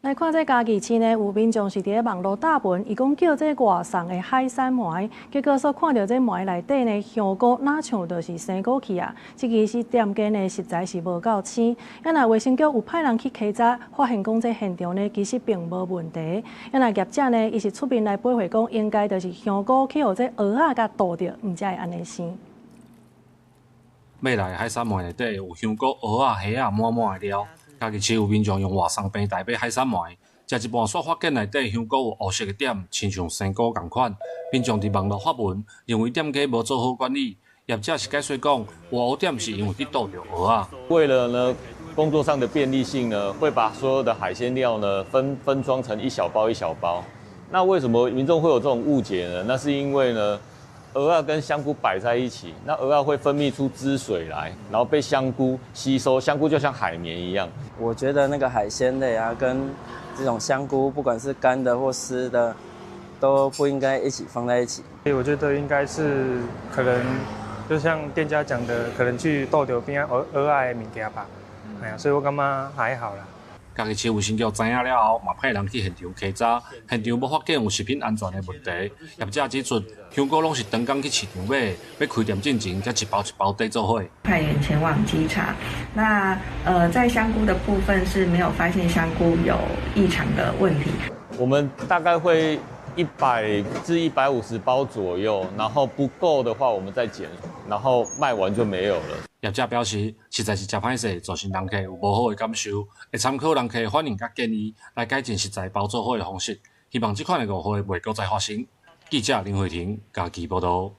来看这嘉义市呢，有民众是伫咧网络打文，伊讲叫这外送的海产糜，结果所看到这糜内底呢，香菇哪像就是生过去啊！这其实店家呢实在是无够醒。因那卫生局有派人去稽查，发现讲这现场呢其实并无问题。因那业者呢，伊是出面来驳回讲，应该就是香菇去互这蚵仔甲倒着，毋才会安尼生。买来海产糜内底有香菇、蚵仔、虾仔满满的料。家己市有民众用外送平台买海产糜，食一半煞发现内底香菇有黑色的点，亲像生菇同款。民众伫网络发文，认为店家无做好管理。业者是解说讲，有黑点是因为去倒着蚵仔。为了呢工作上的便利性呢，会把所有的海鲜料呢分装成一小包一小包。那为什么民众会有这种误解呢？那是因为呢，蚵仔跟香菇摆在一起，那蚵仔会分泌出汁水来，然后被香菇吸收，香菇就像海绵一样。我觉得那个海鲜类啊，跟这种香菇，不管是干的或湿的，都不应该一起放在一起。我觉得应该是可能，就像店家讲的，可能去倒掉边蚵仔的物件吧。哎呀，所以我感觉还好啦。家己市卫生局知影了后，嘛派人去现场稽查，现场无发现有食品安全的问题。业者指出，香菇拢是当天去市场买，要开店进前才一包一包底做伙。派员前往稽查，那在香菇的部分是没有发现香菇有异常的问题。我们大概会100至150包左右，然后不够的话我们再减，然后卖完就没有了。业者表示，实在是食歹势，造成人客有无好的感受，会参考人客反映甲建议来改进实在包做伙的方式，希望这款的误会袂再发生。记者林慧婷，家己报道。